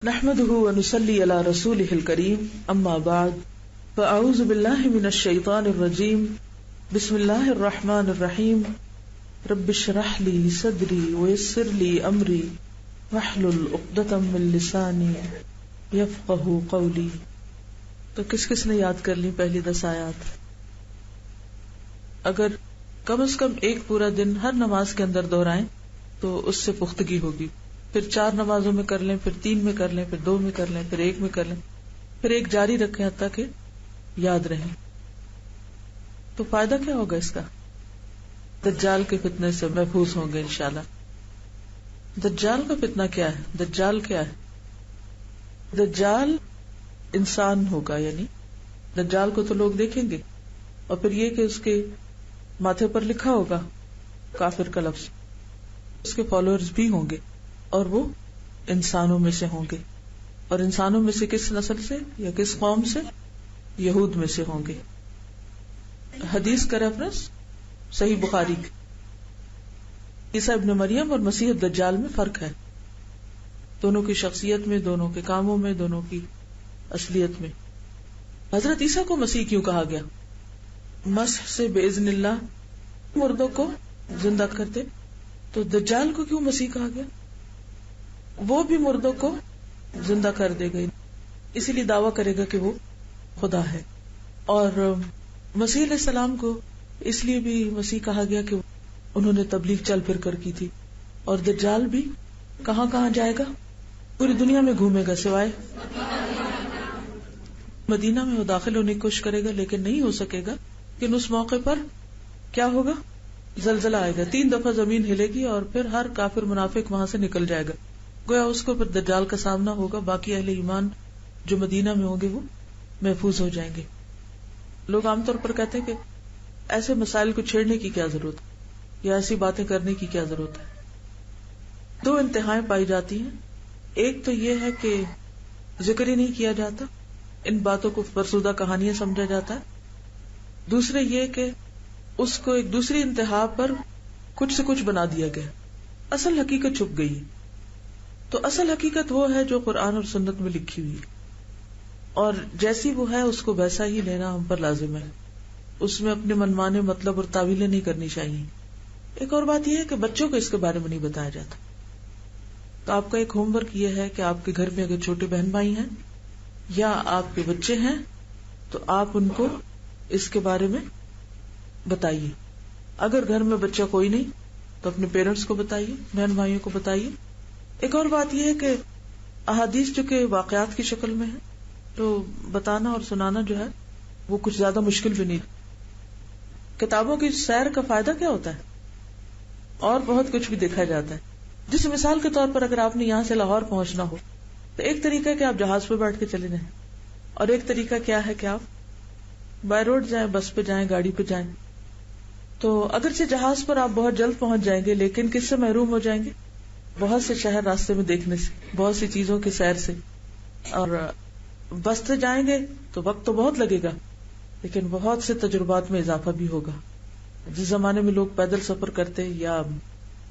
نحمده ونصلي على رسوله الكريم اما بعد فاعوذ بالله من الشيطان الرجيم بسم الله الرحمن الرحيم رب اشرح لي صدري ويسر لي امري واحلل عقدة من لساني يفقهوا قولي. تو کس نے یاد کر لی پہلی 10 آیات؟ اگر کم از کم ایک پورا دن ہر نماز کے اندر دہرائیں تو اس سے پختگی ہوگی. پھر 4 نمازوں میں کر لیں، پھر 3 میں کر لیں، پھر 2 میں کر لیں، پھر 1 میں کر لیں، پھر ایک جاری رکھیں حتیٰ کہ یاد رہیں. تو فائدہ کیا ہوگا اس کا؟ دجال کے فتنے سے محفوظ ہوں گے انشاءاللہ. دجال کا فتنہ کیا ہے؟ دجال کیا ہے؟ دجال انسان ہوگا، یعنی دجال کو تو لوگ دیکھیں گے، اور پھر یہ کہ اس کے ماتھے پر لکھا ہوگا کافر کا لفظ، اس کے فالوورز بھی ہوں گے اور وہ انسانوں میں سے ہوں گے. اور انسانوں میں سے کس نسل سے یا کس قوم سے؟ یہود میں سے ہوں گے. حدیث کا ریفرنس صحیح بخاری. عیسیٰ ابن مریم اور مسیح الدجال میں فرق ہے، دونوں کی شخصیت میں، دونوں کے کاموں میں، دونوں کی اصلیت میں. حضرت عیسیٰ کو مسیح کیوں کہا گیا؟ مسح سے باذن اللہ مردوں کو زندہ کرتے. تو دجال کو کیوں مسیح کہا گیا؟ وہ بھی مردوں کو زندہ کر دے گا، اسی لیے دعویٰ کرے گا کہ وہ خدا ہے. اور مسیح علیہ السلام کو اس لیے بھی مسیح کہا گیا کہ انہوں نے تبلیغ چل پھر کر کی تھی. اور دجال بھی کہاں کہاں جائے گا؟ پوری دنیا میں گھومے گا، سوائے مدینہ میں وہ داخل ہونے کی کوشش کرے گا، لیکن نہیں ہو سکے گا. لیکن اس موقع پر کیا ہوگا؟ زلزلہ آئے گا، 3 دفعہ زمین ہلے گی اور پھر ہر کافر منافق وہاں سے نکل جائے گا. گویا اس کو پھر دجال کا سامنا ہوگا. باقی اہل ایمان جو مدینہ میں ہوں گے وہ محفوظ ہو جائیں گے. لوگ عام طور پر کہتے ہیں کہ ایسے مسائل کو چھیڑنے کی کیا ضرورت ہے، یا ایسی باتیں کرنے کی کیا ضرورت ہے. 2 انتہائیں پائی جاتی ہیں. ایک تو یہ ہے کہ ذکر ہی نہیں کیا جاتا، ان باتوں کو فرسودہ کہانیاں سمجھا جاتا ہے. دوسرے یہ کہ اس کو ایک دوسری انتہا پر کچھ سے کچھ بنا دیا گیا، اصل حقیقت چھپ گئی. تو اصل حقیقت وہ ہے جو قرآن اور سنت میں لکھی ہوئی، اور جیسی وہ ہے اس کو ویسا ہی لینا ہم پر لازم ہے. اس میں اپنے منمانے مطلب اور تعویلیں نہیں کرنی چاہیے. ایک اور بات یہ ہے کہ بچوں کو اس کے بارے میں نہیں بتایا جاتا. تو آپ کا ایک ہوم ورک یہ ہے کہ آپ کے گھر میں اگر چھوٹے بہن بھائی ہیں یا آپ کے بچے ہیں تو آپ ان کو اس کے بارے میں بتائیے. اگر گھر میں بچہ کوئی نہیں تو اپنے پیرنٹس کو بتائیے، بہن بھائیوں کو بتائیے. ایک اور بات یہ ہے کہ احادیث جو کہ واقعات کی شکل میں ہے تو بتانا اور سنانا جو ہے وہ کچھ زیادہ مشکل بھی نہیں. کتابوں کی سیر کا فائدہ کیا ہوتا ہے؟ اور بہت کچھ بھی دیکھا جاتا ہے. جس مثال کے طور پر اگر آپ نے یہاں سے لاہور پہنچنا ہو تو ایک طریقہ ہے کہ آپ جہاز پہ بیٹھ کے چلے جائیں، اور ایک طریقہ کیا ہے کہ آپ بائی روڈ جائیں، بس پہ جائیں، گاڑی پہ جائیں. تو اگرچہ جہاز پر آپ بہت جلد پہنچ جائیں گے، لیکن کس سے محروم ہو جائیں گے؟ بہت سے شہر راستے میں دیکھنے سے، بہت سی چیزوں کے سیر سے. اور بس سے جائیں گے تو وقت تو بہت لگے گا، لیکن بہت سے تجربات میں اضافہ بھی ہوگا. جس زمانے میں لوگ پیدل سفر کرتے یا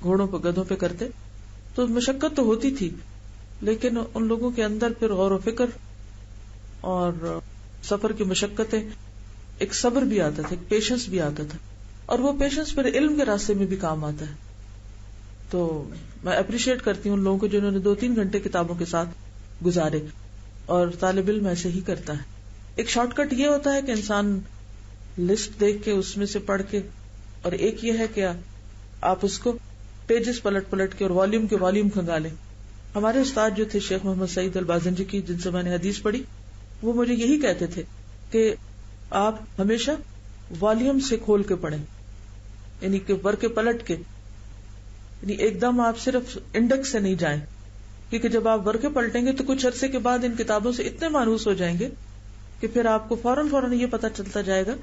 گھوڑوں پہ، گدھوں پہ کرتے تو مشقت تو ہوتی تھی، لیکن ان لوگوں کے اندر پھر غور و فکر اور سفر کی مشقتیں، ایک صبر بھی آتا تھا، ایک پیشنس بھی آتا تھا، اور وہ پیشنس پھر علم کے راستے میں بھی کام آتا ہے. تو میں اپریشیٹ کرتی ہوں ان لوگوں کو جنہوں نے 2-3 گھنٹے کتابوں کے ساتھ گزارے، اور طالب علم ایسے ہی کرتا ہے. ایک شارٹ کٹ یہ ہوتا ہے کہ انسان لسٹ دیکھ کے اس میں سے پڑھ کے، اور ایک یہ ہے کہ آپ اس کو پیجز پلٹ پلٹ کے اور والیوم کے والیوم کھنگالیں. ہمارے استاد جو تھے شیخ محمد سعید البازنجی کی، جن سے میں نے حدیث پڑھی، وہ مجھے یہی کہتے تھے کہ آپ ہمیشہ والیوم سے کھول کے پڑھیں، یعنی کہ ورقے پلٹ کے، یعنی ایک دم آپ صرف انڈیکس سے نہیں جائیں، کیونکہ جب آپ ورقے پلٹیں گے تو کچھ عرصے کے بعد ان کتابوں سے اتنے مانوس ہو جائیں گے کہ پھر آپ کو فوراً یہ پتہ چلتا جائے گا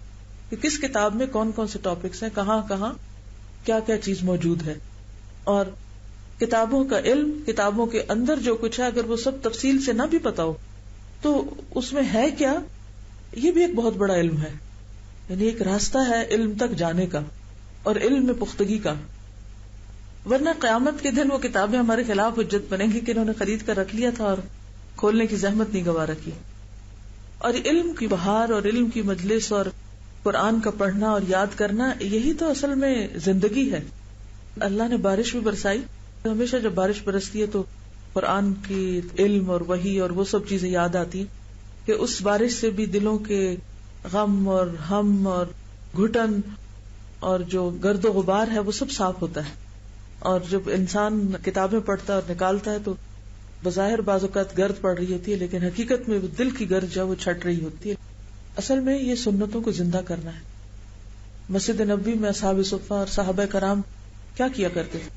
کہ کس کتاب میں کون کون سے ٹاپکس ہیں، کہاں کہاں کیا کیا چیز موجود ہے. اور کتابوں کا علم، کتابوں کے اندر جو کچھ ہے، اگر وہ سب تفصیل سے نہ بھی پتا ہو تو اس میں ہے کیا، یہ بھی ایک بہت بڑا علم ہے. یعنی ایک راستہ ہے علم تک جانے کا اور علم میں پختگی کا. ورنہ قیامت کے دن وہ کتابیں ہمارے خلاف حجت بنیں گی کہ انہوں نے خرید کر رکھ لیا تھا اور کھولنے کی زحمت نہیں گوارا کی. اور علم کی بہار اور علم کی مجلس اور قرآن کا پڑھنا اور یاد کرنا، یہی تو اصل میں زندگی ہے. اللہ نے بارش بھی برسائی. ہمیشہ جب بارش برستی ہے تو قرآن کی علم اور وحی اور وہ سب چیزیں یاد آتی ہیں کہ اس بارش سے بھی دلوں کے غم اور ہم اور گھٹن اور جو گرد و غبار ہے وہ سب صاف ہوتا ہے. اور جب انسان کتابیں پڑھتا ہے اور نکالتا ہے تو بظاہر بعض اوقات گرد پڑ رہی ہوتی ہے، لیکن حقیقت میں دل کی گرد جو ہے وہ چھٹ رہی ہوتی ہے. اصل میں یہ سنتوں کو زندہ کرنا ہے. مسجد نبوی میں اصحاب صفہ اور صحابہ کرام کیا کیا کرتے تھے؟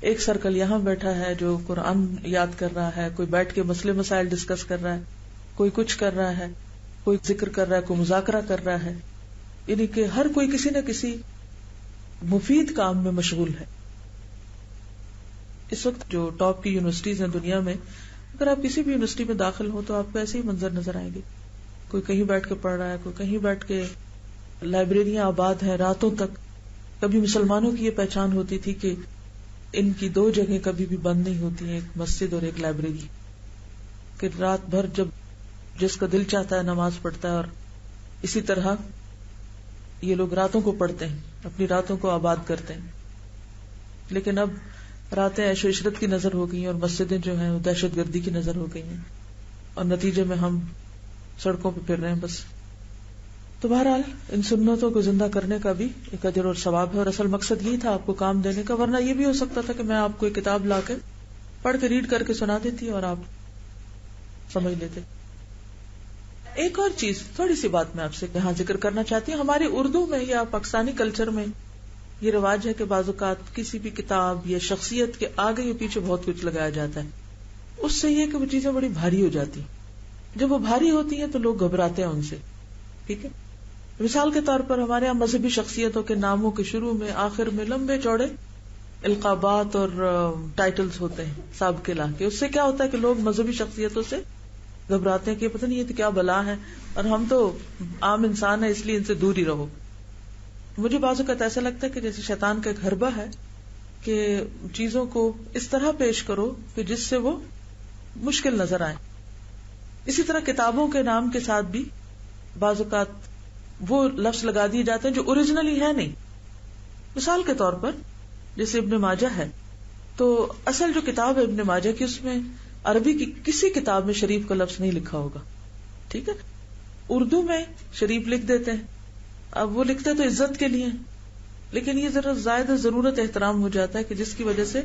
ایک سرکل یہاں بیٹھا ہے جو قرآن یاد کر رہا ہے، کوئی بیٹھ کے مسئلے مسائل ڈسکس کر رہا ہے، کوئی کچھ کر رہا ہے، کوئی ذکر کر رہا ہے، کوئی مذاکرہ کر رہا ہے. یعنی کہ ہر کوئی کسی نہ کسی مفید کام میں مشغول ہے. اس وقت جو ٹاپ کی یونیورسٹیز ہیں دنیا میں، اگر آپ کسی بھی یونیورسٹی میں داخل ہو تو آپ کو ایسے ہی منظر نظر آئیں گے. کوئی کہیں بیٹھ کے پڑھ رہا ہے، کوئی کہیں بیٹھ کے، لائبریریاں آباد ہیں راتوں تک. کبھی مسلمانوں کی یہ پہچان ہوتی تھی کہ ان کی دو جگہیں کبھی بھی بند نہیں ہوتی ہیں، ایک مسجد اور ایک لائبریری، کہ رات بھر جب جس کا دل چاہتا ہے نماز پڑھتا ہے. اور اسی طرح یہ لوگ راتوں کو پڑھتے ہیں، اپنی راتوں کو آباد کرتے ہیں. لیکن اب راتیں عیش و عشرت کی نظر ہو گئی ہیں اور مسجدیں جو ہیں وہ دہشت گردی کی نظر ہو گئی ہیں، اور نتیجے میں ہم سڑکوں پہ پھر رہے ہیں بس. تو بہرحال ان سنتوں کو زندہ کرنے کا بھی ایک اجر اور ثواب ہے، اور اصل مقصد یہی تھا آپ کو کام دینے کا. ورنہ یہ بھی ہو سکتا تھا کہ میں آپ کو ایک کتاب لا کے پڑھ کے ریڈ کر کے سنا دیتی اور آپ سمجھ لیتے. ایک اور چیز، تھوڑی سی بات میں آپ سے یہاں ذکر کرنا چاہتی ہوں. ہماری اردو میں یا پاکستانی کلچر میں یہ رواج ہے کہ بعض اوقات کسی بھی کتاب یا شخصیت کے آگے یا پیچھے بہت کچھ لگایا جاتا ہے. اس سے یہ کہ وہ چیزیں بڑی بھاری ہو جاتی ہیں. جب وہ بھاری ہوتی ہیں تو لوگ گھبراتے ہیں ان سے. ٹھیک ہے، مثال کے طور پر ہمارے یہاں مذہبی شخصیتوں کے ناموں کے شروع میں آخر میں لمبے چوڑے القابات اور ٹائٹلز ہوتے ہیں سابقے لا کے. اس سے کیا ہوتا ہے کہ لوگ مذہبی شخصیتوں سے گھبراتے ہیں کہ پتہ نہیں یہ تو کیا بلا ہے، اور ہم تو عام انسان ہیں اس لیے ان سے دور ہی رہو. مجھے بعض اوقات ایسا لگتا ہے کہ جیسے شیطان کا ایک حربہ ہے کہ چیزوں کو اس طرح پیش کرو کہ جس سے وہ مشکل نظر آئے. اسی طرح کتابوں کے نام کے ساتھ بھی بعض اوقات وہ لفظ لگا دیے جاتے ہیں جو اوریجنلی ہے نہیں. مثال کے طور پر جیسے ابن ماجہ ہے، تو اصل جو کتاب ہے ابن ماجہ کی، اس میں عربی کی کسی کتاب میں شریف کا لفظ نہیں لکھا ہوگا. ٹھیک ہے، اردو میں شریف لکھ دیتے ہیں. اب وہ لکھتے تو عزت کے لیے، لیکن یہ ذرا زائد ضرورت احترام ہو جاتا ہے کہ جس کی وجہ سے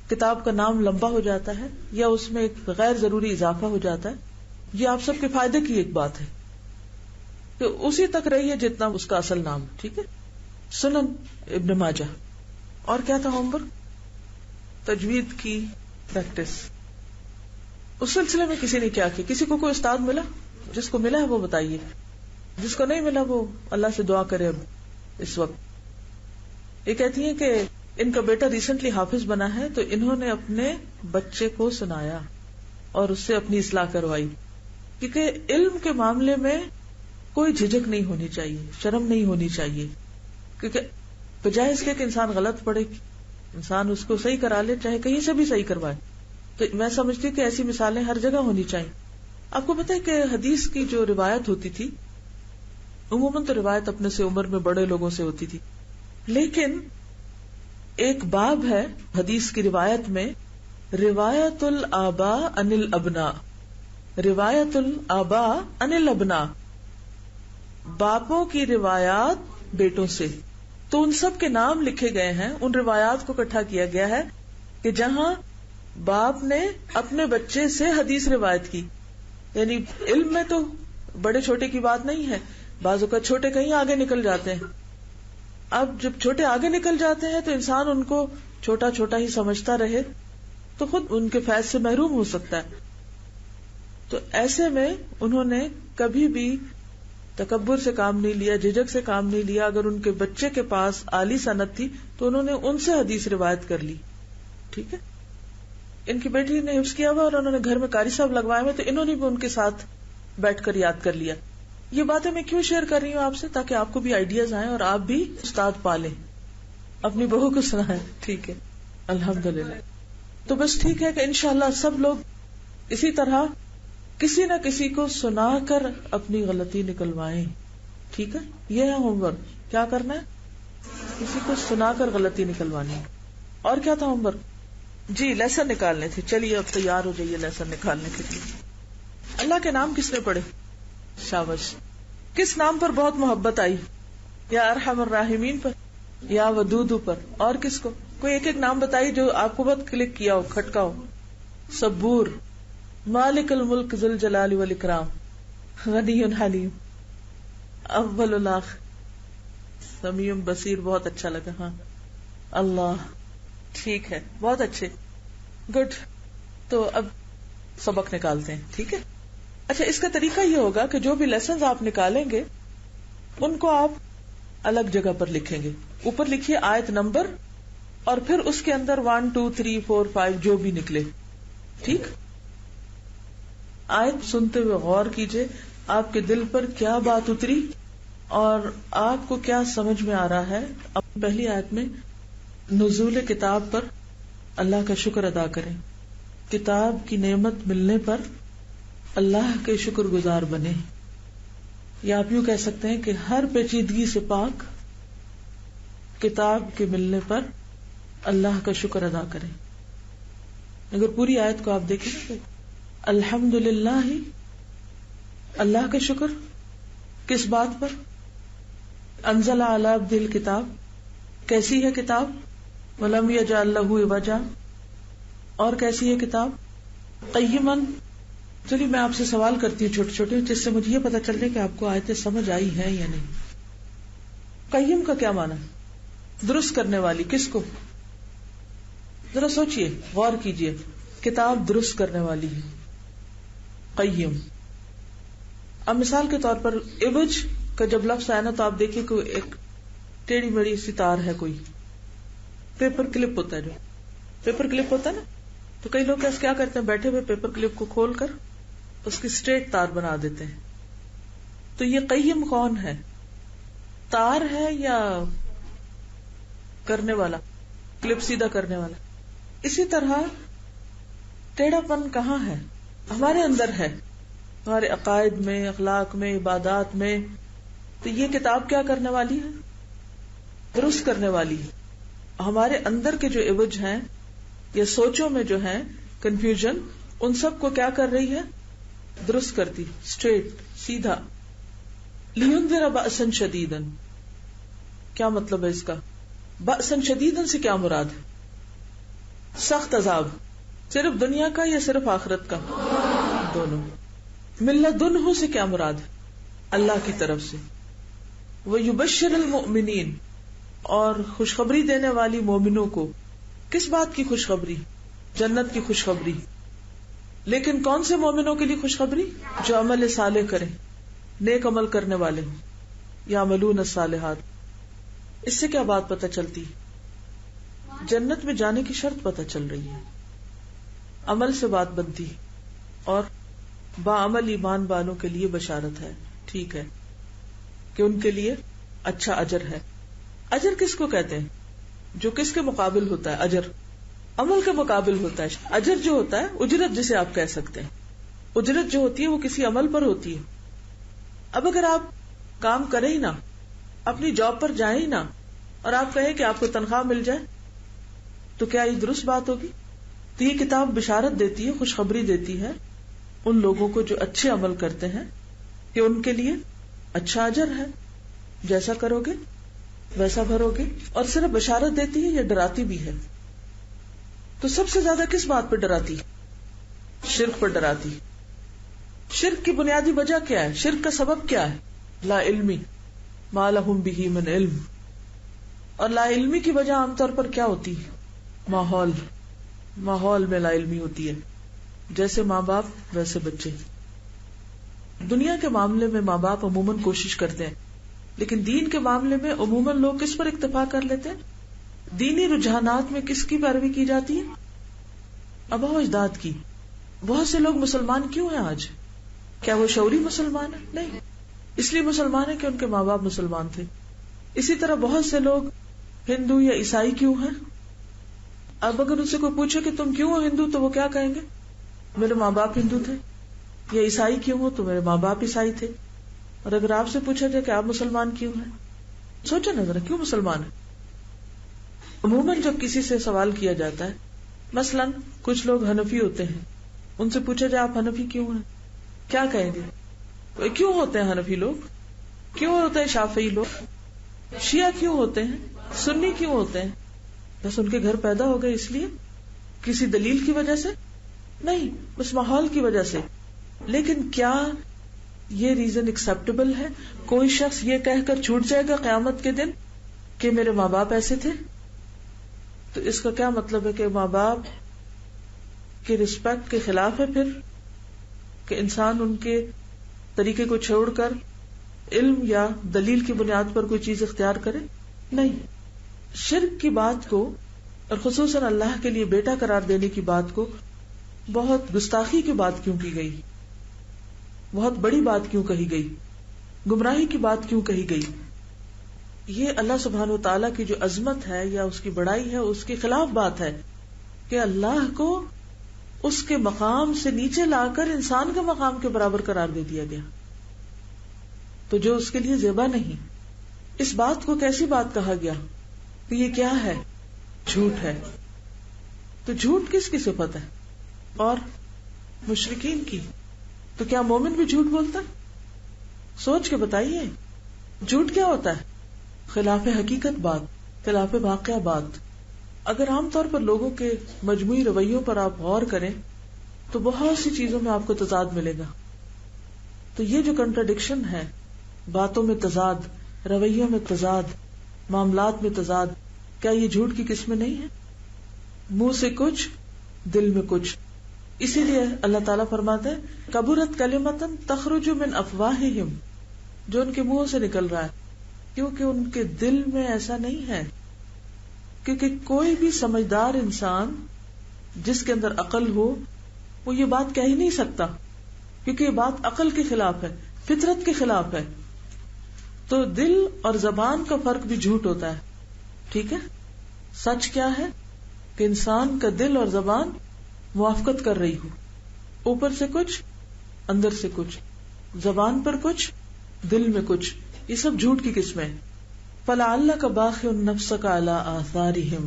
کتاب کا نام لمبا ہو جاتا ہے یا اس میں ایک غیر ضروری اضافہ ہو جاتا ہے. یہ آپ سب کے فائدے کی ایک بات ہے کہ اسی تک رہی ہے جتنا اس کا اصل نام. ٹھیک ہے، سنن ابن ماجہ. اور کیا تھا ہوم ورک؟ تجوید کی پریکٹس. اس سلسلے میں کسی نے کیا کیا؟ کسی کو کوئی استاد ملا؟ جس کو ملا ہے وہ بتائیے، جس کو نہیں ملا وہ اللہ سے دعا کرے. اب اس وقت یہ کہتی ہیں کہ ان کا بیٹا ریسنٹلی حافظ بنا ہے، تو انہوں نے اپنے بچے کو سنایا اور اس سے اپنی اصلاح کروائی. کیونکہ علم کے معاملے میں کوئی جھجک نہیں ہونی چاہیے، شرم نہیں ہونی چاہیے. کیونکہ بجائے اس کے کہ انسان غلط پڑھے، انسان اس کو صحیح کرا لے، چاہے کہیں سے بھی صحیح کروائے. تو میں سمجھتی ہوں کہ ایسی مثالیں ہر جگہ ہونی چاہیے. آپ کو پتہ ہے کہ حدیث کی جو روایت ہوتی تھی، عموماً تو روایت اپنے سے عمر میں بڑے لوگوں سے ہوتی تھی، لیکن ایک باب ہے حدیث کی روایت میں، روایت الآباء عن الابناء. روایت الآباء عن الابناء، باپوں کی روایات بیٹوں سے. تو ان سب کے نام لکھے گئے ہیں، ان روایات کو اکٹھا کیا گیا ہے کہ جہاں باپ نے اپنے بچے سے حدیث روایت کی. یعنی علم میں تو بڑے چھوٹے کی بات نہیں ہے، بعض اوقات چھوٹے کہیں آگے نکل جاتے ہیں. اب جب چھوٹے آگے نکل جاتے ہیں تو انسان ان کو چھوٹا چھوٹا ہی سمجھتا رہے تو خود ان کے فیض سے محروم ہو سکتا ہے. تو ایسے میں انہوں نے کبھی بھی تکبر سے کام نہیں لیا، جھجک سے کام نہیں لیا. اگر ان کے بچے کے پاس عالی سند تھی تو انہوں نے ان سے حدیث روایت کر لی. ٹھیک ہے، ان کی بیٹی نے حفظ کیا ہوا اور انہوں نے گھر میں قاری صاحب لگوائے ہوئے، تو انہوں نے بھی ان کے ساتھ بیٹھ کر یاد کر لیا. یہ باتیں میں کیوں شیئر کر رہی ہوں آپ سے؟ تاکہ آپ کو بھی آئیڈیاز آئیں اور آپ بھی استاد پالیں، اپنی بہو کو سنائیں. ٹھیک ہے، الحمدللہ. تو بس ٹھیک ہے کہ انشاءاللہ سب لوگ اسی طرح کسی نہ کسی کو سنا کر اپنی غلطی نکلوائیں. ٹھیک ہے، یہ ہے ہوم ورک. کیا کرنا ہے؟ کسی کو سنا کر غلطی نکلوانی ہے. اور کیا تھا ہوم ورک؟ جی لیسن نکالنے تھے. چلیے اب تیار ہو جائیے لیسن نکالنے کے لیے. اللہ کے نام کس نے پڑھے؟ شاباش. کس نام پر بہت محبت آئی؟ یا ارحم الراحمین پر، یا ودود پر، اور کس کو؟ کوئی ایک ایک نام بتائی جو آپ کو بہت کلک کیا ہو، کھٹکا ہو. صبور، مالک الملک ذو الجلال والاکرام، غنی حلیم، اول الاخر، سمیع بصیر. بہت اچھا لگا. ہاں اللہ. ٹھیک ہے، بہت اچھے، گڈ. تو اب سبق نکالتے ہیں. ٹھیک ہے. اچھا، اس کا طریقہ یہ ہوگا کہ جو بھی لیسنز آپ نکالیں گے ان کو آپ الگ جگہ پر لکھیں گے. اوپر لکھیے آیت نمبر اور پھر اس کے اندر 1 2 3 4 5 جو بھی نکلے. ٹھیک. آیت سنتے ہوئے غور کیجئے آپ کے دل پر کیا بات اتری اور آپ کو کیا سمجھ میں آ رہا ہے. اب پہلی آیت میں نزول کتاب پر اللہ کا شکر ادا کریں. کتاب کی نعمت ملنے پر اللہ کے شکر گزار بنے. یا آپ یوں کہہ سکتے ہیں کہ ہر پیچیدگی سے پاک کتاب کے ملنے پر اللہ کا شکر ادا کریں. اگر پوری آیت کو آپ دیکھیں تو الحمدللہ، اللہ کا شکر کس بات پر؟ انزل علی عبدہ الکتاب، کیسی ہے کتاب؟ ولم یجعل لہ عوجا، اور کیسی ہے کتاب؟ قیما. چلیے میں آپ سے سوال کرتی ہوں چھوٹے چھوٹے، جس سے مجھے یہ پتا چل جائے کہ آپ کو آیتیں سمجھ آئی ہیں یا نہیں. قیم کا کیا معنی ہے؟ درست کرنے والی. کس کو؟ ذرا سوچئے، غور کیجئے. کتاب درست کرنے والی ہے قیم. اب مثال کے طور پر عوج کا جب لفظ آیا نا تو آپ دیکھیں کہ ایک ٹیڑھی میڑھی سی تار ہے، کوئی پیپر کلپ ہوتا ہے، جو پیپر کلپ ہوتا ہے نا، تو کئی لوگ کیا کرتے ہیں، بیٹھے ہوئے پیپر کلپ کو کھول کر اس کی اسٹریٹ تار بنا دیتے ہیں. تو یہ قیم کون ہے؟ تار ہے یا کرنے والا، کلپ سیدھا کرنے والا؟ اسی طرح ٹیڑھا پن کہاں ہے؟ ہمارے اندر ہے، ہمارے عقائد میں، اخلاق میں، عبادات میں. تو یہ کتاب کیا کرنے والی ہے؟ درست کرنے والی ہے. ہمارے اندر کے جو عوج ہیں یا سوچوں میں جو ہیں کنفیوژن، ان سب کو کیا کر رہی ہے؟ درست کرتی، اسٹریٹ، سیدھا. لینذر بأسا شدیدا، کیا مطلب ہے اس کا؟ بأسا شدیدا سے کیا مراد ہے؟ سخت عذاب. صرف دنیا کا یا صرف آخرت کا؟ دونوں. من لدنہ سے کیا مراد ہے؟ اللہ کی طرف سے. ویبشر المؤمنین، اور خوشخبری دینے والی مومنوں کو. کس بات کی خوشخبری؟ جنت کی خوشخبری. لیکن کون سے مومنوں کے لیے خوشخبری؟ جو عمل صالح کریں، نیک عمل کرنے والے ہوں. یعملون الصالحات. اس سے کیا بات پتہ چلتی؟ جنت میں جانے کی شرط پتہ چل رہی ہے. عمل سے بات بنتی اور باعمل ایمان والوں کے لیے بشارت ہے. ٹھیک ہے کہ ان کے لیے اچھا اجر ہے. اجر کس کو کہتے ہیں؟ جو کس کے مقابل ہوتا ہے؟ اجر عمل کے مقابل ہوتا ہے. اجر جو ہوتا ہے اجرت جسے آپ کہہ سکتے ہیں. اجرت جو ہوتی ہے وہ کسی عمل پر ہوتی ہے. اب اگر آپ کام کریں ہی نہ، اپنی جاب پر جائیں ہی نہ، اور آپ کہیں کہ آپ کو تنخواہ مل جائے، تو کیا یہ درست بات ہوگی؟ تو یہ کتاب بشارت دیتی ہے، خوشخبری دیتی ہے ان لوگوں کو جو اچھے عمل کرتے ہیں کہ ان کے لیے اچھا اجر ہے، جیسا کرو گے ویسا بھرو گے. اور صرف بشارت دیتی ہے یا ڈراتی بھی ہے؟ تو سب سے زیادہ کس بات پہ ڈراتی؟ شرک پر ڈراتی. شرک کی بنیادی وجہ کیا ہے؟ شرک کا سبب کیا ہے؟ لا علمی، ما لہم بہ من علم. اور لا علمی کی وجہ عام طور پر کیا ہوتی ہے؟ ماحول میں لا علمی ہوتی ہے. جیسے ماں باپ ویسے بچے. دنیا کے معاملے میں ماں باپ عموماً کوشش کرتے ہیں، لیکن دین کے معاملے میں عموماً لوگ کس پر اکتفا کر لیتے ہیں؟ دینی رجحانات میں کس کی پیروی کی جاتی ہے؟ آباء و اجداد کی. بہت سے لوگ مسلمان کیوں ہیں آج؟ کیا وہ شعوری مسلمان ہیں؟ نہیں، اس لیے مسلمان ہیں کہ ان کے ماں باپ مسلمان تھے. اسی طرح بہت سے لوگ ہندو یا عیسائی کیوں ہیں؟ اب اگر ان سے کوئی پوچھے کہ تم کیوں ہو ہندو، تو وہ کیا کہیں گے؟ میرے ماں باپ ہندو تھے، یا عیسائی کیوں ہو تو میرے ماں باپ عیسائی تھے. اور اگر آپ سے پوچھا جائے کہ آپ مسلمان کیوں ہیں، سوچو نا ذرا، کیوں مسلمان ہیں؟ عموماً جب کسی سے سوال کیا جاتا ہے، مثلاً کچھ لوگ حنفی ہوتے ہیں، ان سے پوچھا جائے آپ حنفی کیوں ہیں، کیا کہیں گے؟ کیوں ہوتے ہیں حنفی لوگ، کیوں ہوتے ہیں شافعی لوگ، شیعہ کیوں ہوتے ہیں، سنی کیوں ہوتے ہیں؟ بس ان کے گھر پیدا ہو گئے اس لیے، کسی دلیل کی وجہ سے نہیں، بس ماحول کی وجہ سے. لیکن کیا یہ ریزن ایکسپٹیبل ہے؟ کوئی شخص یہ کہہ کر چھوٹ جائے گا قیامت کے دن کہ میرے ماں باپ ایسے تھے؟ تو اس کا کیا مطلب ہے کہ ماں باپ کی رسپیکٹ کے خلاف ہے پھر کہ انسان ان کے طریقے کو چھوڑ کر علم یا دلیل کی بنیاد پر کوئی چیز اختیار کرے؟ نہیں. شرک کی بات کو اور خصوصاً اللہ کے لیے بیٹا قرار دینے کی بات کو بہت گستاخی کی بات کیوں کی گئی، بہت بڑی بات کیوں کہی گئی، گمراہی کی بات کیوں کہی گئی؟ یہ اللہ سبحانہ وتعالیٰ کی جو عظمت ہے یا اس کی بڑائی ہے اس کے خلاف بات ہے کہ اللہ کو اس کے مقام سے نیچے لا کر انسان کے مقام کے برابر قرار دے دیا گیا، تو جو اس کے لیے زیبا نہیں. اس بات کو کیسی بات کہا گیا کہ یہ کیا ہے؟ جھوٹ ہے. تو جھوٹ کس کی صفت ہے؟ اور مشرکین کی. تو کیا مومن بھی جھوٹ بولتا ہے؟ سوچ کے بتائیے. جھوٹ کیا ہوتا ہے؟ خلاف حقیقت بات، خلاف واقعہ بات. اگر عام طور پر لوگوں کے مجموعی رویوں پر آپ غور کریں تو بہت سی چیزوں میں آپ کو تضاد ملے گا. تو یہ جو کنٹراڈکشن ہے، باتوں میں تضاد، رویوں میں تضاد، معاملات میں تضاد، کیا یہ جھوٹ کی قسمیں نہیں ہیں؟ منہ سے کچھ، دل میں کچھ. اسی لیے اللہ تعالیٰ فرماتے ہیں کبرت کلمۃ تخرج من افواہہم، جو ان کے منہوں سے نکل رہا ہے، کیونکہ ان کے دل میں ایسا نہیں ہے. کیونکہ کوئی بھی سمجھدار انسان جس کے اندر عقل ہو وہ یہ بات کہہ ہی نہیں سکتا، کیونکہ یہ بات عقل کے خلاف ہے، فطرت کے خلاف ہے. تو دل اور زبان کا فرق بھی جھوٹ ہوتا ہے. ٹھیک ہے، سچ کیا ہے کہ انسان کا دل اور زبان موافقت کر رہی ہو، اوپر سے کچھ، اندر سے کچھ، زبان پر کچھ، دل میں کچھ. یہ سب جھوٹ کی قسمیں ہیں. فَلَعَلَّكَ بَاخِعٌ نَفْسَكَ عَلَىٰ آثَارِهِمْ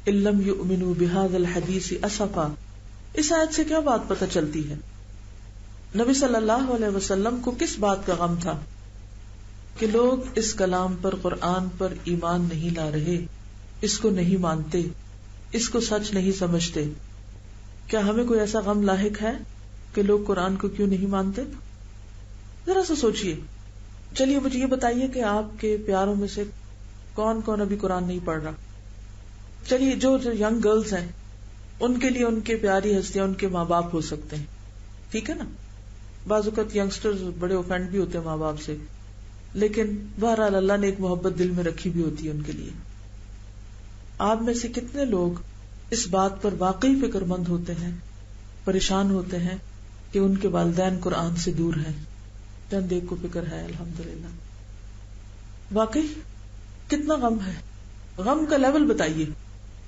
إِن لَّمْ يُؤْمِنُوا بِهَٰذَا الْحَدِيثِ أَسَفًا. اس آیت سے کیا بات پتہ چلتی ہے؟ نبی صلی اللہ علیہ وسلم کو کس بات کا غم تھا کہ لوگ اس کلام پر، قرآن پر ایمان نہیں لا رہے، اس کو نہیں مانتے، اس کو سچ نہیں سمجھتے. کیا ہمیں کوئی ایسا غم لاحق ہے کہ لوگ قرآن کو کیوں نہیں مانتے؟ ذرا سا سوچئے. چلیے مجھے یہ بتائیے کہ آپ کے پیاروں میں سے کون کون ابھی قرآن نہیں پڑھ رہا؟ چلیے جو ینگ گرلز ہیں ان کے لیے ان کے پیاری ہستیاں ان کے ماں باپ ہو سکتے ہیں، ٹھیک ہے نا. بعض اوقات ینگسٹرز بڑے اوفینڈ بھی ہوتے ہیں ماں باپ سے، لیکن بہرحال اللہ نے ایک محبت دل میں رکھی بھی ہوتی ہے ان کے لیے. آپ میں سے کتنے لوگ اس بات پر واقعی فکر مند ہوتے ہیں، پریشان ہوتے ہیں کہ ان کے والدین قرآن سے دور ہیں؟ چند ایک کو فکر ہے الحمدللہ. واقعی کتنا غم ہے؟ غم کا لیول بتائیے.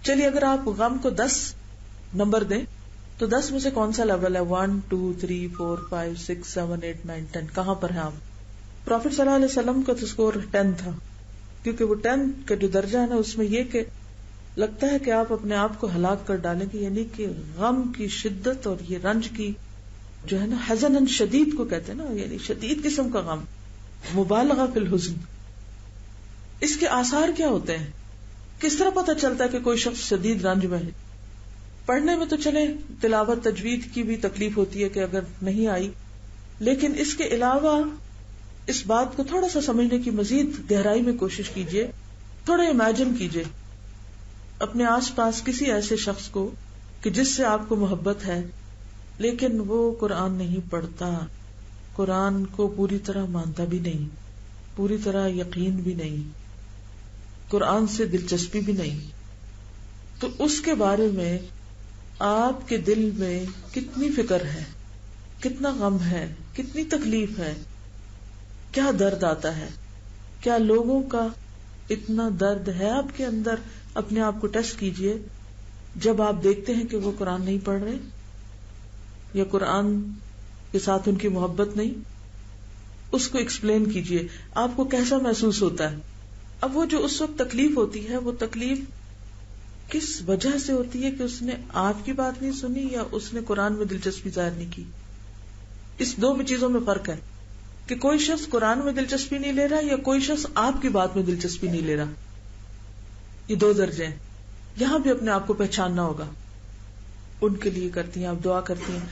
چلیے اگر آپ غم کو 10 نمبر دیں تو 10 میں سے کون سا لیول ہے؟ 1 2 3 4 5 6 7 8 9 10. کہاں پر ہیں آپ؟ پروفیٹ صلی اللہ علیہ وسلم کا تو اسکور 10 تھا، کیونکہ وہ 10 کا جو درجہ ہے نا اس میں یہ کہ لگتا ہے کہ آپ اپنے آپ کو ہلاک کر ڈالیں گے. یعنی کہ غم کی شدت اور یہ رنج کی جو ہے نا، حزن شدید کو کہتے ہیں نا، یعنی شدید قسم کا غم، مبالغہ فی الحزن. اس کے آثار کیا ہوتے ہیں؟ کس طرح پتہ چلتا ہے کہ کوئی شخص شدید رنج میں ہے؟ پڑھنے میں تو چلے تلاوت تجوید کی بھی تکلیف ہوتی ہے کہ اگر نہیں آئی، لیکن اس کے علاوہ اس بات کو تھوڑا سا سمجھنے کی مزید گہرائی میں کوشش کیجئے. تھوڑا امیجن کیجئے اپنے آس پاس کسی ایسے شخص کو کہ جس سے آپ کو محبت ہے لیکن وہ قرآن نہیں پڑھتا، قرآن کو پوری طرح مانتا بھی نہیں، پوری طرح یقین بھی نہیں، قرآن سے دلچسپی بھی نہیں. تو اس کے بارے میں آپ کے دل میں کتنی فکر ہے، کتنا غم ہے، کتنی تکلیف ہے، کیا درد آتا ہے؟ کیا لوگوں کا اتنا درد ہے آپ کے اندر؟ اپنے آپ کو ٹیسٹ کیجئے جب آپ دیکھتے ہیں کہ وہ قرآن نہیں پڑھ رہے. یا قرآن کے ساتھ ان کی محبت نہیں، اس کو ایکسپلین کیجئے، آپ کو کیسا محسوس ہوتا ہے؟ اب وہ جو اس وقت تکلیف ہوتی ہے، وہ تکلیف کس وجہ سے ہوتی ہے؟ کہ اس نے آپ کی بات نہیں سنی یا اس نے قرآن میں دلچسپی ظاہر نہیں کی؟ اس دو چیزوں میں فرق ہے کہ کوئی شخص قرآن میں دلچسپی نہیں لے رہا یا کوئی شخص آپ کی بات میں دلچسپی نہیں لے رہا. یہ دو درجے ہیں. یہاں بھی اپنے آپ کو پہچاننا ہوگا. ان کے لیے کرتی ہیں آپ، دعا کرتی ہیں.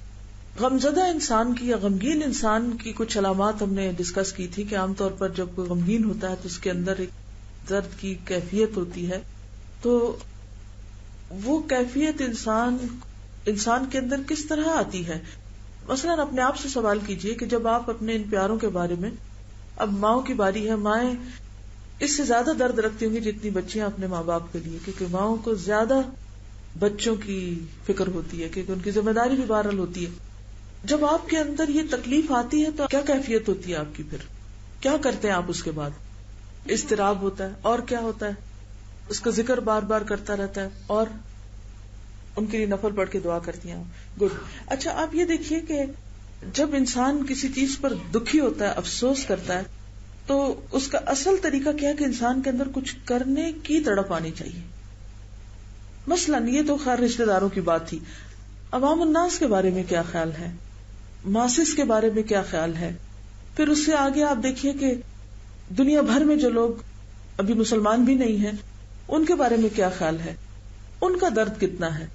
غمزدہ انسان کی یا غمگین انسان کی کچھ علامات ہم نے ڈسکس کی تھی کہ عام طور پر جب کوئی غمگین ہوتا ہے تو اس کے اندر ایک درد کی کیفیت ہوتی ہے. تو وہ کیفیت انسان کے اندر کس طرح آتی ہے؟ مثلاً اپنے آپ سے سوال کیجئے کہ جب آپ اپنے ان پیاروں کے بارے میں، اب ماؤں کی باری ہے، مائیں اس سے زیادہ درد رکھتی ہوں گی جتنی بچیاں اپنے ماں باپ کے لیے، کیونکہ ماؤں کو زیادہ بچوں کی فکر ہوتی ہے، کیونکہ ان کی ذمہ داری بھی بہرحال ہوتی ہے. جب آپ کے اندر یہ تکلیف آتی ہے تو کیا کیفیت ہوتی ہے آپ کی؟ پھر کیا کرتے ہیں آپ اس کے بعد؟ اضطراب ہوتا ہے، اور کیا ہوتا ہے؟ اس کا ذکر بار بار کرتا رہتا ہے، اور ان کے لیے نفل پڑھ کے دعا کرتی ہیں. گڈ. اچھا آپ یہ دیکھیے کہ جب انسان کسی چیز پر دکھی ہوتا ہے، افسوس کرتا ہے، تو اس کا اصل طریقہ کیا ہے کہ انسان کے اندر کچھ کرنے کی تڑپ آنی چاہیے. مثلاً یہ تو خیر رشتہ داروں کی بات تھی. عوام الناس کے بارے میں کیا خیال ہے؟ ماسس کے بارے میں کیا خیال ہے؟ پھر اس سے آگے آپ دیکھیے کہ دنیا بھر میں جو لوگ ابھی مسلمان بھی نہیں ہیں ان کے بارے میں کیا خیال ہے، ان کا درد کتنا ہے.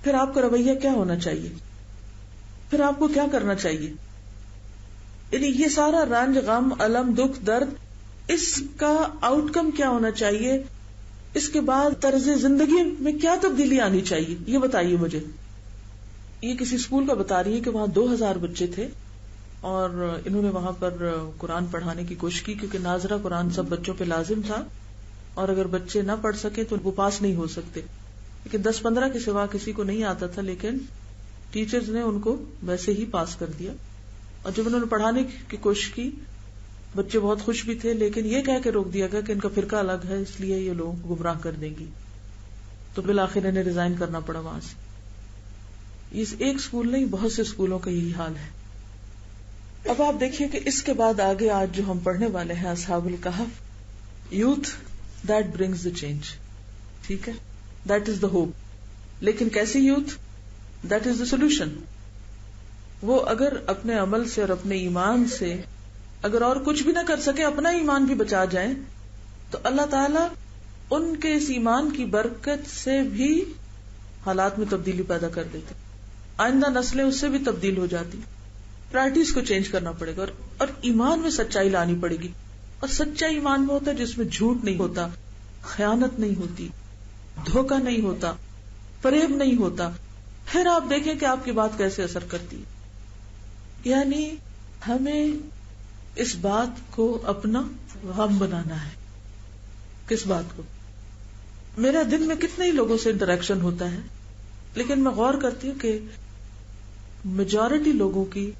پھر آپ کا رویہ کیا ہونا چاہیے، پھر آپ کو کیا کرنا چاہیے. یعنی یہ سارا رنج، غم، الم، دکھ، درد، اس کا آؤٹ کم کیا ہونا چاہیے، اس کے بعد طرز زندگی میں کیا تبدیلی آنی چاہیے، یہ بتائیے مجھے. یہ کسی اسکول کا بتا رہی ہے کہ وہاں 2000 بچے تھے اور انہوں نے وہاں پر قرآن پڑھانے کی کوشش کی، کیونکہ ناظرہ قرآن سب بچوں پہ لازم تھا اور اگر بچے نہ پڑھ سکے تو وہ پاس نہیں ہو سکتے. لیکن 10-15 کے سوا کسی کو نہیں آتا تھا، لیکن ٹیچرز نے ان کو ویسے ہی پاس کر دیا. اور جب انہوں نے پڑھانے کی کوشش کی، بچے بہت خوش بھی تھے، لیکن یہ کہہ کے روک دیا گیا کہ ان کا فرقہ الگ ہے، اس لیے یہ لوگ گمراہ کر دیں گی. تو بالآخر انہیں ریزائن کرنا پڑا وہاں سے. اس ایک اسکول نہیں، بہت سے اسکولوں کا یہی حال ہے. اب آپ دیکھیے کہ اس کے بعد آگے آج جو ہم پڑھنے والے ہیں اصحاب الکہف، youth that brings the change. ٹھیک ہے، دیٹ از دا ہوپ. لیکن کیسی youth? That is the solution. وہ اگر اپنے عمل سے اور اپنے ایمان سے اگر اور کچھ بھی نہ کر سکے، اپنا ایمان بھی بچا جائیں، تو اللہ تعالی ان کے اس ایمان کی برکت سے بھی حالات میں تبدیلی پیدا کر دیتے. آئندہ نسلیں اس سے بھی تبدیل ہو جاتی. پرائرٹیز کو چینج کرنا پڑے گا اور ایمان میں سچائی لانی پڑے گی. اور سچا ایمان میں ہوتا ہے جس میں جھوٹ نہیں ہوتا، خیانت نہیں ہوتی، دھوکہ نہیں ہوتا، فریب نہیں ہوتا. پھر آپ دیکھیں کہ آپ کی بات کیسے اثر کرتی. یعنی ہمیں اس بات کو اپنا غم بنانا ہے. کس بات کو؟ میرا دن میں کتنے ہی لوگوں سے انٹریکشن ہوتا ہے، لیکن میں غور کرتی ہوں کہ میجورٹی لوگوں کی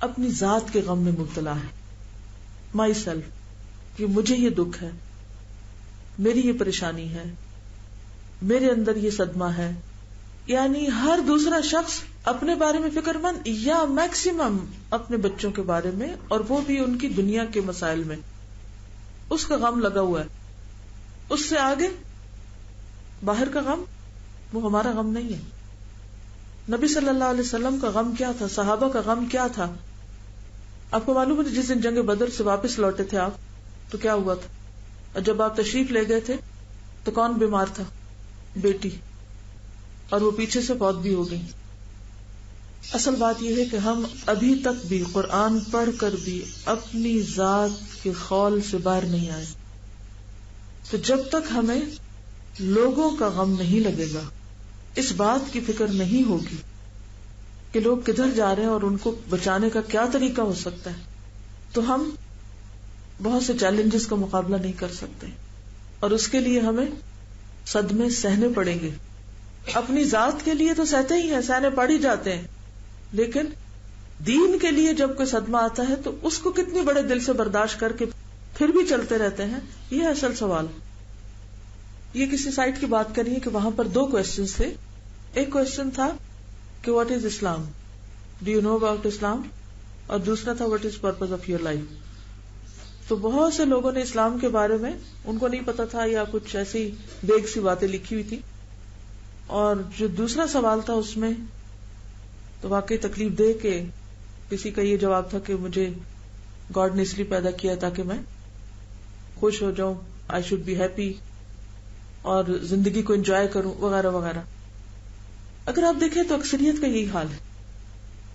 اپنی ذات کے غم میں مبتلا ہے. مائی سیلف، کہ مجھے یہ دکھ ہے، میری یہ پریشانی ہے، میرے اندر یہ صدمہ ہے. یعنی ہر دوسرا شخص اپنے بارے میں فکر مند، یا میکسیمم اپنے بچوں کے بارے میں، اور وہ بھی ان کی دنیا کے مسائل میں اس کا غم لگا ہوا ہے. اس سے آگے باہر کا غم وہ ہمارا غم نہیں ہے. نبی صلی اللہ علیہ وسلم کا غم کیا تھا؟ صحابہ کا غم کیا تھا؟ آپ کو معلوم ہے جس دن جنگ بدر سے واپس لوٹے تھے آپ، تو کیا ہوا تھا؟ اور جب آپ تشریف لے گئے تھے تو کون بیمار تھا؟ بیٹی، اور وہ پیچھے سے فوت بھی ہو گئی. اصل بات یہ ہے کہ ہم ابھی تک بھی قرآن پڑھ کر بھی اپنی ذات کے خول سے باہر نہیں آئے. تو جب تک ہمیں لوگوں کا غم نہیں لگے گا، اس بات کی فکر نہیں ہوگی کہ لوگ کدھر جا رہے ہیں اور ان کو بچانے کا کیا طریقہ ہو سکتا ہے، تو ہم بہت سے چیلنجز کا مقابلہ نہیں کر سکتے. اور اس کے لیے ہمیں صدمے سہنے پڑیں گے. اپنی ذات کے لیے تو سہتے ہی ہیں، سہنے پڑ ہی جاتے ہیں، لیکن دین کے لیے جب کوئی صدمہ آتا ہے تو اس کو کتنی بڑے دل سے برداشت کر کے پھر بھی چلتے رہتے ہیں، یہ ہے اصل سوال. یہ کسی سائٹ کی بات کریے کہ وہاں پر 2 کوسچنز تھے. ایک کوسچن تھا کہ what is Islam, do you know about Islam, اور دوسرا تھا what is purpose of your life. تو بہت سے لوگوں نے اسلام کے بارے میں ان کو نہیں پتا تھا یا کچھ ایسی بیگ سی باتیں لکھی ہوئی تھی. اور جو دوسرا سوال تھا اس میں تو واقعی تکلیف دے کے کسی کا یہ جواب تھا کہ مجھے گاڈ نے اس لیے پیدا کیا تاکہ میں خوش ہو جاؤں, آئی شوڈ بی ہیپی, اور زندگی کو انجوائے کروں وغیرہ وغیرہ. اگر آپ دیکھیں تو اکثریت کا یہی حال ہے.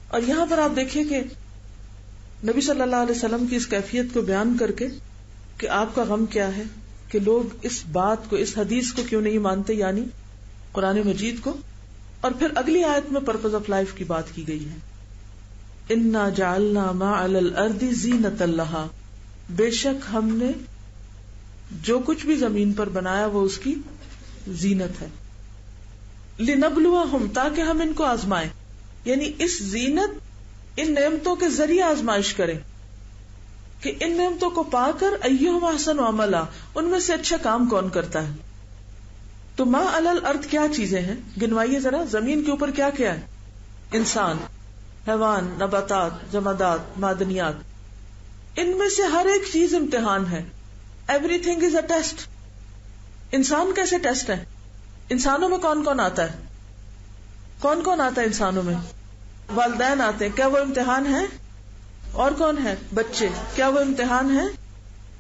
اور یہاں پر آپ دیکھیں کہ نبی صلی اللہ علیہ وسلم کی اس کیفیت کو بیان کر کے کہ آپ کا غم کیا ہے, کہ لوگ اس بات کو, اس حدیث کو کیوں نہیں مانتے, یعنی قرآن مجید کو. اور پھر اگلی آیت میں پرپز آف لائف کی بات کی گئی ہے, انا جعلنا ما علی الارض زینۃ لہا, بے شک ہم نے جو کچھ بھی زمین پر بنایا وہ اس کی زینت ہے. لنبلوہم, تاکہ ہم ان کو آزمائیں, یعنی اس زینت, ان نعمتوں کے ذریعے آزمائش کریں کہ ان نعمتوں کو پا کر ایہم احسن عملا, ان میں سے اچھا کام کون کرتا ہے. تو ما علی الارض کیا چیزیں ہیں, گنوائیے ذرا. زمین کے اوپر کیا کیا ہے؟ انسان, حیوان, نباتات, جمادات, معدنیات. ان میں سے ہر ایک چیز امتحان ہے. Every thing is a test. انسان کیسے ٹیسٹ ہے؟ انسانوں میں کون کون آتا ہے؟ کون کون آتا ہے انسانوں میں؟ والدین آتے ہیں, کیا وہ امتحان ہے؟ اور کون ہے؟ بچے, کیا وہ امتحان ہے؟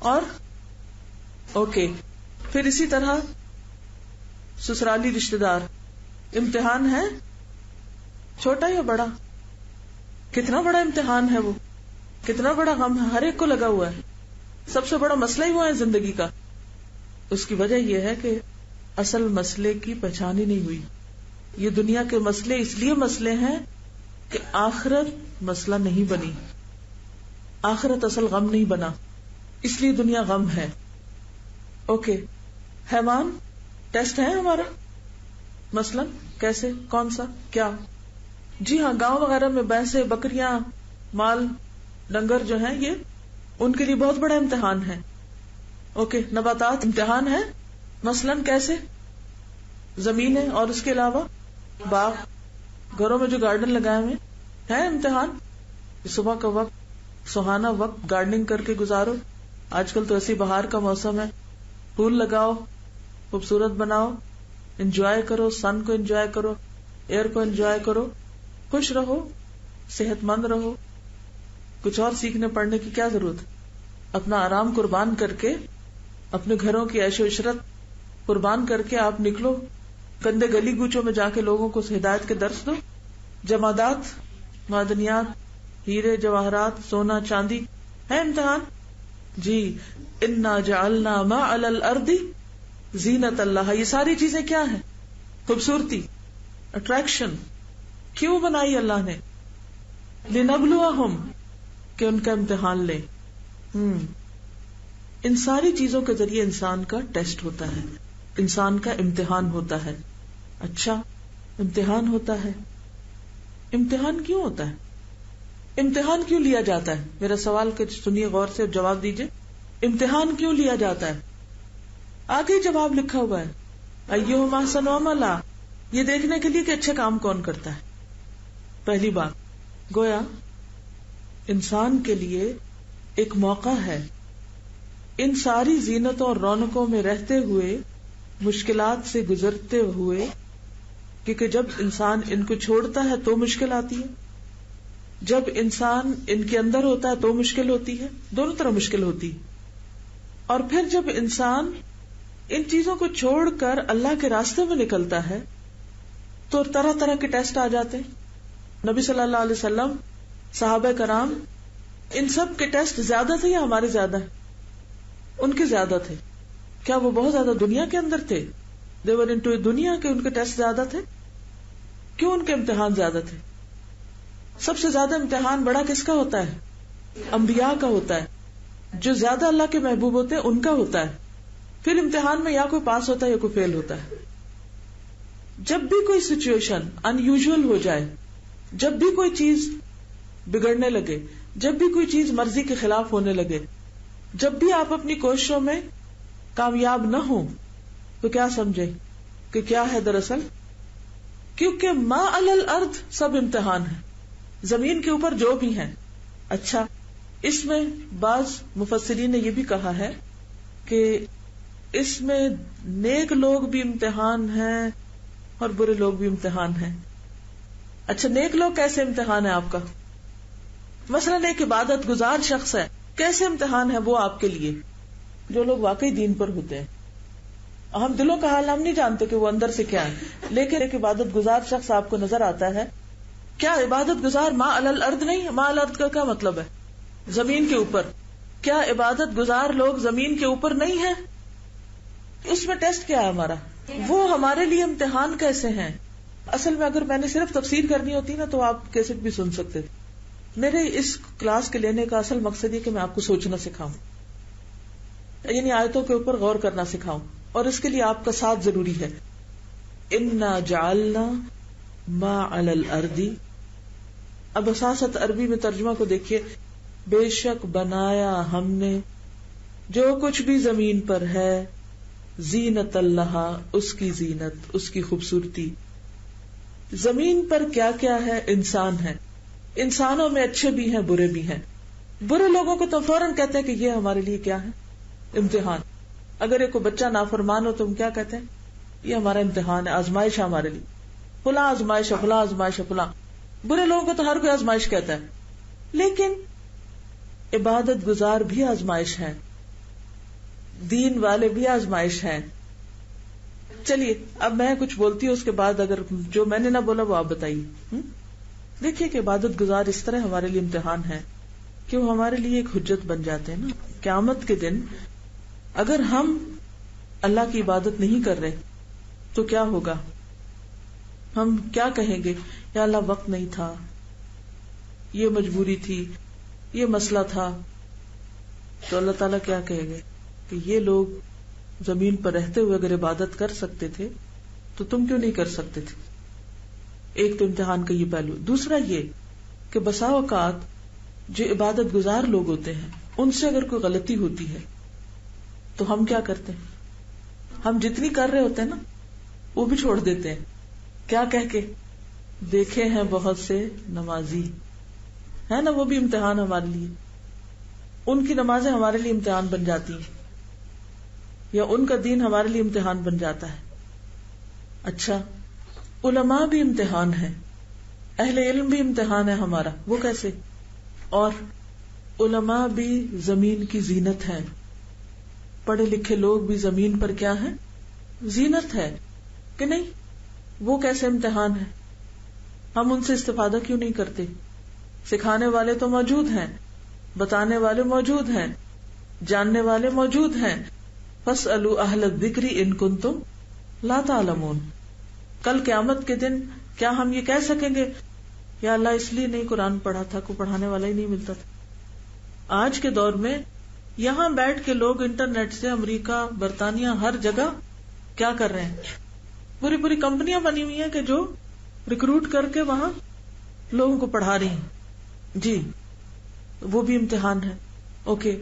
اور اوکے, پھر اسی طرح سسرالی رشتہ دار, امتحان ہے چھوٹا یا بڑا؟ کتنا بڑا امتحان ہے وہ, کتنا بڑا غم ہے, ہر ایک کو لگا ہوا ہے. سب سے بڑا مسئلہ ہی وہ ہے زندگی کا. اس کی وجہ یہ ہے کہ اصل مسئلے کی پہچان ہی نہیں ہوئی. یہ دنیا کے مسئلے اس لیے مسئلے ہیں کہ آخرت مسئلہ نہیں بنی, آخرت اصل غم نہیں بنا, اس لیے دنیا غم ہے. اوکے, حیوان ٹیسٹ ہے ہمارا, مثلا کیسے, کون سا, کیا؟ جی ہاں, گاؤں وغیرہ میں بھینسیں, بکریاں, مال, ڈنگر جو ہیں, یہ ان کے لیے بہت بڑا امتحان ہے. اوکے, نباتات امتحان ہے, مثلا کیسے؟ زمین ہے, اور اس کے علاوہ باغ, گھروں میں جو گارڈن لگائے ہوئے ہے امتحان. صبح کا وقت, سہانا وقت گارڈننگ کر کے گزارو. آج کل تو ایسی بہار کا موسم ہے, پھول لگاؤ, خوبصورت بناؤ, انجوائے کرو, سن کو انجوائے کرو, ایئر کو انجوائے کرو, خوش رہو, صحت مند رہو. کچھ اور سیکھنے پڑھنے کی کیا ضرورت ہے؟ اپنا آرام قربان کر کے, اپنے گھروں کی عیش و عشرت قربان کر کے آپ نکلو, گندے گلی گوچوں میں جا کے لوگوں کو ہدایت کے درس دو. جمادات, معدنیات, ہیرے جواہرات, سونا چاندی ہے امتحان. جی, انا جعلنا ما علی الارض زینۃ اللہ, یہ ساری چیزیں کیا ہیں؟ خوبصورتی, اٹریکشن. کیوں بنائی اللہ نے؟ لنبلوہم, کہ ان کا امتحان لے. ان ساری چیزوں کے ذریعے انسان کا ٹیسٹ ہوتا ہے, انسان کا امتحان ہوتا ہے. اچھا, امتحان ہوتا ہے. امتحان کیوں ہوتا ہے؟ امتحان کیوں لیا جاتا ہے؟ میرا سوال کہ سنیے غور سے, جواب دیجئے. امتحان کیوں لیا جاتا ہے؟ آگے جواب لکھا ہوا ہے, ایہم احسن عملا, یہ دیکھنے کے لیے کہ اچھے کام کون کرتا ہے. پہلی بات, گویا انسان کے لیے ایک موقع ہے ان ساری زینتوں اور رونقوں میں رہتے ہوئے, مشکلات سے گزرتے ہوئے, کیونکہ جب انسان ان کو چھوڑتا ہے تو مشکل آتی ہے, جب انسان ان کے اندر ہوتا ہے تو مشکل ہوتی ہے, دونوں طرح مشکل ہوتی ہے. اور پھر جب انسان ان چیزوں کو چھوڑ کر اللہ کے راستے میں نکلتا ہے تو طرح طرح کے ٹیسٹ آ جاتے ہیں. نبی صلی اللہ علیہ وسلم, صحابہ کرام, ان سب کے ٹیسٹ زیادہ تھے یا ہمارے زیادہ ہیں؟ ان کے زیادہ تھے. کیا وہ بہت زیادہ دنیا کے اندر تھے؟ they were into دنیا کے, ان کے ٹیسٹ زیادہ تھے. کیوں ان کے امتحان زیادہ تھے؟ سب سے زیادہ امتحان بڑا کس کا ہوتا ہے؟ انبیاء کا ہوتا ہے. جو زیادہ اللہ کے محبوب ہوتے ہیں ان کا ہوتا ہے. پھر امتحان میں یا کوئی پاس ہوتا ہے یا کوئی فیل ہوتا ہے. جب بھی کوئی سچویشن ان یوزول ہو جائے, جب بھی کوئی چیز بگڑنے لگے, جب بھی کوئی چیز مرضی کے خلاف ہونے لگے, جب بھی آپ اپنی کوششوں میں کامیاب نہ ہوں تو کیا سمجھے کہ کیا ہے دراصل؟ کیونکہ ما علی الارض سب امتحان ہے. زمین کے اوپر جو بھی ہیں. اچھا، اس میں بعض مفسرین نے یہ بھی کہا ہے کہ اس میں نیک لوگ بھی امتحان ہیں اور برے لوگ بھی امتحان ہیں. اچھا، نیک لوگ کیسے امتحان ہے آپ کا؟ مثلا ایک عبادت گزار شخص ہے، کیسے امتحان ہے وہ آپ کے لیے؟ جو لوگ واقعی دین پر ہوتے ہیں. ہم دلوں کا حال ہم نہیں جانتے کہ وہ اندر سے کیا ہے، لیکن ایک عبادت گزار شخص آپ کو نظر آتا ہے. کیا عبادت گزار ما علی الارض نہیں؟ ما علی الارض کا کیا مطلب ہے؟ زمین کے اوپر. کیا عبادت گزار لوگ زمین کے اوپر نہیں ہیں؟ اس میں ٹیسٹ کیا ہے ہمارا؟ وہ ہمارے لیے امتحان کیسے ہیں؟ اصل میں اگر میں نے صرف تفسیر کرنی ہوتی نا تو آپ کیسٹ بھی سن سکتے تھے. میرے اس کلاس کے لینے کا اصل مقصد یہ کہ میں آپ کو سوچنا سکھاؤں، یعنی آیتوں کے اوپر غور کرنا سکھاؤں، اور اس کے لیے آپ کا ساتھ ضروری ہے. انا جعلنا ما علی الارض. اب اساست عربی میں ترجمہ کو دیکھیے. بے شک بنایا ہم نے جو کچھ بھی زمین پر ہے، زینت اللہ، اس کی زینت، اس کی خوبصورتی. زمین پر کیا کیا ہے؟ انسان ہے. انسانوں میں اچھے بھی ہیں، برے بھی ہیں. برے لوگوں کو تو فوراً کہتے ہیں کہ یہ ہمارے لیے کیا ہے؟ امتحان. اگر ایک بچہ نافرمان ہو تو ہم کیا کہتے ہیں؟ یہ ہمارا امتحان ہے، آزمائش ہے ہمارے لیے. فلاں آزمائش ہے، فلاں آزمائش ہے، فلاں. برے لوگوں کو تو ہر کوئی آزمائش کہتا ہے. لیکن عبادت گزار بھی آزمائش ہے، دین والے بھی آزمائش ہیں. چلیے اب میں کچھ بولتی ہوں، اس کے بعد اگر جو میں نے نہ بولا وہ آپ بتائیے. دیکھیے کہ عبادت گزار اس طرح ہمارے لیے امتحان ہے کہ وہ ہمارے لیے ایک حجت بن جاتے ہیں نا. قیامت کے دن اگر ہم اللہ کی عبادت نہیں کر رہے تو کیا ہوگا؟ ہم کیا کہیں گے؟ یا اللہ وقت نہیں تھا، یہ مجبوری تھی، یہ مسئلہ تھا. تو اللہ تعالیٰ کیا کہے گے کہ یہ لوگ زمین پر رہتے ہوئے اگر عبادت کر سکتے تھے تو تم کیوں نہیں کر سکتے تھے؟ ایک تو امتحان کا یہ پہلو. دوسرا یہ کہ بسا اوقات جو عبادت گزار لوگ ہوتے ہیں ان سے اگر کوئی غلطی ہوتی ہے تو ہم کیا کرتے ہیں؟ ہم جتنی کر رہے ہوتے ہیں نا وہ بھی چھوڑ دیتے ہیں. کیا کہہ کے؟ دیکھے ہیں بہت سے نمازی، ہے نا، وہ بھی امتحان ہمارے لیے. ان کی نمازیں ہمارے لیے امتحان بن جاتی ہیں، یا ان کا دین ہمارے لیے امتحان بن جاتا ہے. اچھا، علماء بھی امتحان ہے، اہل علم بھی امتحان ہے ہمارا. وہ کیسے؟ اور علماء بھی زمین کی زینت ہے، پڑھے لکھے لوگ بھی زمین پر کیا ہے؟ زینت ہے کہ نہیں؟ وہ کیسے امتحان ہے؟ ہم ان سے استفادہ کیوں نہیں کرتے؟ سکھانے والے تو موجود ہیں، بتانے والے موجود ہیں، جاننے والے موجود ہیں. فاسألوا اہل الذکر ان کنتم لا تعلمون. کل قیامت کے دن کیا ہم یہ کہہ سکیں گے یا اللہ اس لیے نہیں قرآن پڑھا تھا، کوئی پڑھانے والا ہی نہیں ملتا تھا؟ آج کے دور میں یہاں بیٹھ کے لوگ انٹرنیٹ سے امریکہ، برطانیہ، ہر جگہ کیا کر رہے ہیں؟ پوری پوری کمپنیاں بنی ہوئی ہیں کہ جو ریکروٹ کر کے وہاں لوگوں کو پڑھا رہی ہیں. جی وہ بھی امتحان ہے. اوکے،